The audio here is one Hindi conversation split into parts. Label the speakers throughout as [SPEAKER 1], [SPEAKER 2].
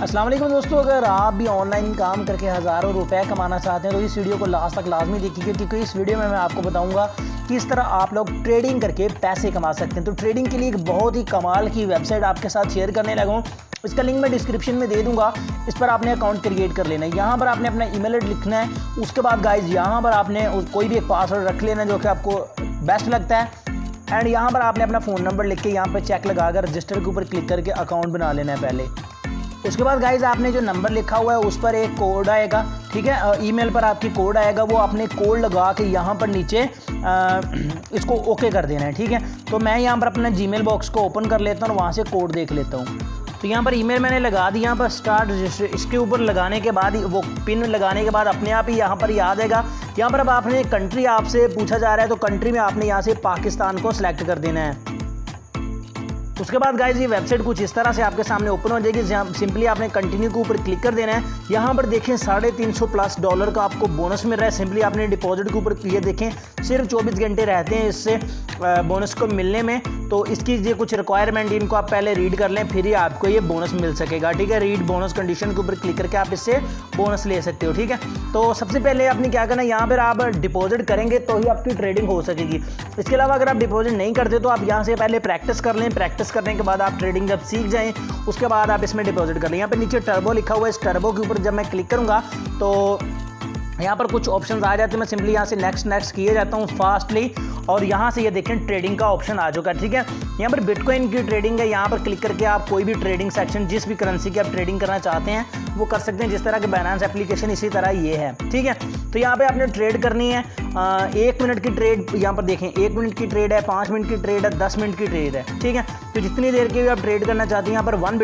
[SPEAKER 1] अस्सलाम वालेकुम दोस्तों, अगर आप भी ऑनलाइन काम करके हज़ारों रुपए कमाना चाहते हैं तो इस वीडियो को लास्ट तक लाजमी देखिए, क्योंकि इस वीडियो में मैं आपको बताऊंगा कि इस तरह आप लोग ट्रेडिंग करके पैसे कमा सकते हैं। तो ट्रेडिंग के लिए एक बहुत ही कमाल की वेबसाइट आपके साथ शेयर करने लगा हूँ। इसका लिंक मैं डिस्क्रिप्शन में दे दूंगा। इस पर आपने अकाउंट क्रिएट कर लेना है। यहाँ पर आपने अपना ईमेल एड्रेस लिखना है। उसके बाद गाइज यहाँ पर आपने कोई भी एक पासवर्ड रख लेना जो कि आपको बेस्ट लगता है। एंड यहाँ पर आपने अपना फ़ोन नंबर लिख के यहाँ पर चेक लगाकर रजिस्टर के ऊपर क्लिक करके अकाउंट बना लेना है पहले। उसके बाद गाइज आपने जो नंबर लिखा हुआ है उस पर एक कोड आएगा, ठीक है। ईमेल पर आपकी कोड आएगा, वो आपने कोड लगा के यहाँ पर नीचे इसको ओके कर देना है, ठीक है। तो मैं यहाँ पर अपना जीमेल बॉक्स को ओपन कर लेता हूँ और वहाँ से कोड देख लेता हूँ। तो यहाँ पर ईमेल मैंने लगा दी, यहाँ पर स्टार्ट रजिस्टर इसके ऊपर लगाने के बाद वो पिन लगाने के बाद अपने आप ही यहाँ पर याद आएगा। यहाँ पर अब आपने कंट्री आपसे पूछा जा रहा है तो कंट्री में आपने यहाँ से पाकिस्तान को सिलेक्ट कर देना है। उसके बाद गाइज ये वेबसाइट कुछ इस तरह से आपके सामने ओपन हो जाएगी। सिंपली आपने कंटिन्यू के ऊपर क्लिक कर देना है। यहाँ पर देखें $350+ का आपको बोनस मिल रहा है। सिंपली आपने डिपॉजिट के ऊपर ये देखें सिर्फ 24 घंटे रहते हैं इससे बोनस को मिलने में। तो इसकी ये कुछ रिक्वायरमेंट इनको आप पहले रीड कर लें, फिर ही आपको ये बोनस मिल सकेगा, ठीक है। रीड बोनस कंडीशन के ऊपर क्लिक करके आप इससे बोनस ले सकते हो, ठीक है। तो सबसे पहले आपने क्या करना है, यहाँ पर आप डिपॉजिट करेंगे तो ही आपकी ट्रेडिंग हो सकेगी। इसके अलावा अगर आप डिपॉजिट नहीं करते तो आप यहाँ से पहले प्रैक्टिस कर लें। प्रैक्टिस करने के बाद आप ट्रेडिंग जब सीख जाएं उसके बाद आप इसमें डिपॉजिट कर लें। यहाँ पे नीचे टर्बो लिखा हुआ है, इस टर्बो के ऊपर जब मैं क्लिक करूँगा तो यहाँ पर कुछ ऑप्शंस आ जाते हैं। मैं सिंपली यहाँ से नेक्स्ट किए जाता हूँ फास्टली और यहाँ से ये देखें ट्रेडिंग का ऑप्शन आ चुका है, ठीक है। यहाँ पर बिटकॉइन की ट्रेडिंग है। यहाँ पर क्लिक करके आप कोई भी ट्रेडिंग सेक्शन जिस भी करेंसी की आप ट्रेडिंग करना चाहते हैं वो कर सकते हैं। जिस तरह के बाइनेंस एप्लीकेशन इसी तरह ये है, ठीक है। तो यहाँ पे आपने ट्रेड करनी है। 1 मिनट की ट्रेड यहाँ पर देखें, 1 मिनट की ट्रेड है, 5 मिनट की ट्रेड है, 10 मिनट की ट्रेड है, ठीक है। तो जितनी देर के भी आप ट्रेड करना चाहते हैं यहाँ पर 1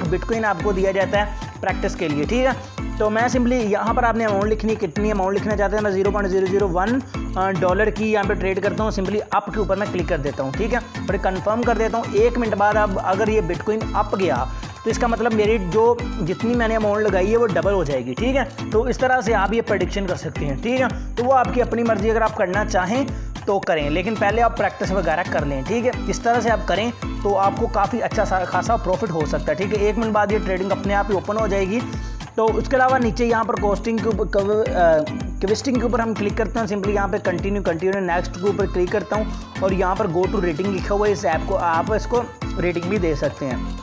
[SPEAKER 1] बिटकॉइन आपको दिया जाता है प्रैक्टिस के लिए, ठीक है। तो मैं सिंपली यहाँ पर आपने अमाउंट लिखनी, कितनी अमाउंट लिखना चाहते हैं। मैं $0.001 की यहाँ पे ट्रेड करता हूँ। सिंपली अप के ऊपर मैं क्लिक कर देता हूँ, ठीक है, और कंफर्म कर देता हूँ। 1 मिनट बाद अब अगर ये बिटकॉइन अप गया तो इसका मतलब मेरी जो जितनी मैंने अमाउंट लगाई है वो डबल हो जाएगी, ठीक है। तो इस तरह से आप ये प्रेडिक्शन कर सकते हैं, ठीक है। तो वो आपकी अपनी मर्जी, अगर आप करना चाहें तो करें, लेकिन पहले आप प्रैक्टिस वगैरह कर लें, ठीक है। इस तरह से आप करें तो आपको काफ़ी अच्छा खासा प्रॉफिट हो सकता है, ठीक है। 1 मिनट बाद ये ट्रेडिंग अपने आप ही ओपन हो जाएगी। तो उसके अलावा नीचे यहाँ पर कोस्टिंग के ऊपर क्विस्टिंग के ऊपर हम क्लिक करते हैं। सिंपली यहाँ पे कंटिन्यू नेक्स्ट के ऊपर क्लिक करता हूँ और यहाँ पर गो टू रेटिंग लिखा हुआ है। इस ऐप को आप इसको रेटिंग भी दे सकते हैं,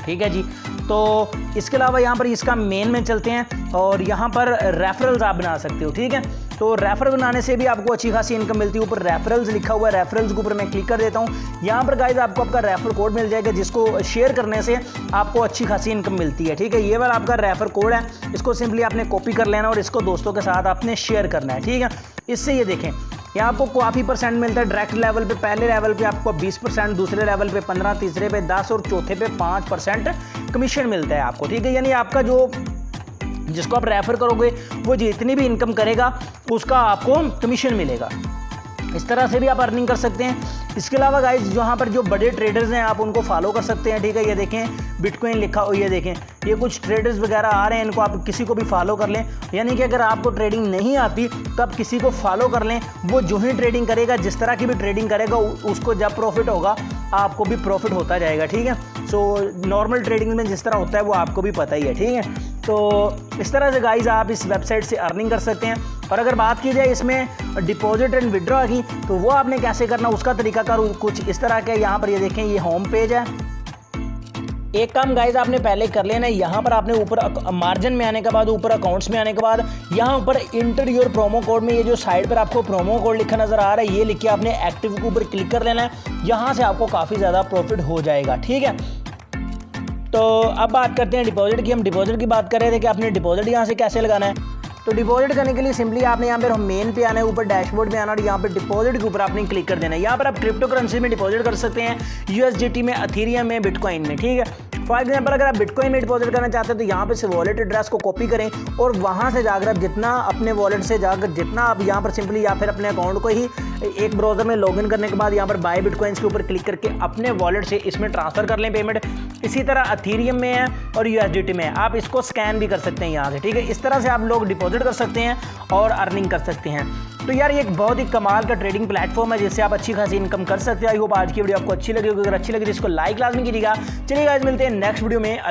[SPEAKER 1] ठीक है जी। तो इसके अलावा यहाँ पर इसका मेन में चलते हैं और यहाँ पर रेफरल्स आप बना सकते हो, ठीक है। तो रेफर बनाने से भी आपको अच्छी खासी इनकम मिलती है। ऊपर रेफरल्स लिखा हुआ है, रेफरल्स के ऊपर मैं क्लिक कर देता हूँ। यहाँ पर गाइज आपको आपका रेफर कोड मिल जाएगा जिसको शेयर करने से आपको अच्छी खासी इनकम मिलती है, ठीक है। ये वाला आपका रेफर कोड है, इसको सिंपली आपने कॉपी कर लेना और इसको दोस्तों के साथ आपने शेयर करना है, ठीक है। इससे ये देखें यहाँ आपको काफ़ी परसेंट मिलता है डायरेक्ट लेवल पे। पहले लेवल पे आपको 20%, दूसरे लेवल पे 15%, तीसरे पे 10% और चौथे पे 5% कमीशन मिलता है आपको, ठीक है। यानी आपका जो जिसको आप रेफर करोगे वो जितनी भी इनकम करेगा उसका आपको कमीशन मिलेगा। इस तरह से भी आप अर्निंग कर सकते हैं। इसके अलावा गाइज यहाँ पर जो बड़े ट्रेडर्स हैं आप उनको फॉलो कर सकते हैं, ठीक है। ये देखें बिटकॉइन लिखा हो, ये देखें ये कुछ ट्रेडर्स वगैरह आ रहे हैं, इनको आप किसी को भी फॉलो कर लें। यानी कि अगर आपको ट्रेडिंग नहीं आती तो आप किसी को फॉलो कर लें। वो जो ही ट्रेडिंग करेगा, जिस तरह की भी ट्रेडिंग करेगा, उसको जब प्रॉफिट होगा आपको भी प्रॉफिट होता जाएगा, ठीक है। सो नॉर्मल ट्रेडिंग में जिस तरह होता है वो आपको भी पता ही है, ठीक है। तो इस तरह से गाइज आप इस वेबसाइट से अर्निंग कर सकते हैं। और अगर बात की जाए इसमें डिपॉजिट एंड विड्रॉ की तो वो आपने कैसे करना, उसका तरीकाकार कुछ इस तरह का। यहाँ पर ये देखें ये होम पेज है। एक काम गाइज आपने पहले कर लेना है, यहाँ पर आपने ऊपर मार्जिन में आने के बाद, ऊपर अकाउंट्स में आने के बाद यहाँ ऊपर इंटर योर प्रोमो कोड में ये जो साइड पर आपको प्रोमो कोड लिखा नजर आ रहा है, ये लिख के आपने एक्टिव के ऊपर क्लिक कर लेना है। यहाँ से आपको काफ़ी ज़्यादा प्रॉफिट हो जाएगा, ठीक है। तो अब बात करते हैं डिपॉजिट की। हम डिपॉजिट की बात कर रहे थे कि आपने डिपॉजिट यहाँ से कैसे लगाना है। तो डिपॉजिट करने के लिए सिंपली आपने यहाँ पर मेन पे आना है, ऊपर डैशबोर्ड में आना और यहाँ पर डिपॉजिट के ऊपर आपने क्लिक कर देना है। यहाँ पर आप क्रिप्टो करेंसी में डिपॉजिट कर सकते हैं, USDT में, अथीरियम में, बिटकॉइन में, ठीक है। फॉर एग्जाम्पल अगर आप बिटकॉइन में डिपॉजिट करना चाहते हैं तो यहाँ पे से वॉलेट एड्रेस को कॉपी करें और वहाँ से जाकर आप जितना अपने वॉलेट से जाकर जितना आप यहाँ पर सिंपली या फिर अपने अकाउंट को ही एक ब्राउजर में लॉगिन करने के बाद यहाँ पर बाय बिटकॉइंस के ऊपर क्लिक करके अपने वॉलेट से इसमें ट्रांसफर कर लें पेमेंट। इसी तरह अथीरियम में है और USDT में है, आप इसको स्कैन भी कर सकते हैं यहाँ से, ठीक है। इस तरह से आप लोग डिपॉजिट कर सकते हैं और अर्निंग कर सकते हैं। तो यार ये एक बहुत ही कमाल का ट्रेडिंग प्लेटफॉर्म है जिससे आप अच्छी खासी इनकम कर सकते हैं। आई होप आज की वीडियो आपको अच्छी लगी होगी। अगर अच्छी लगी तो इसको लाइक लाजमी कीजिएगा। चलिए गाइस मिलते हैं नेक्स्ट वीडियो में।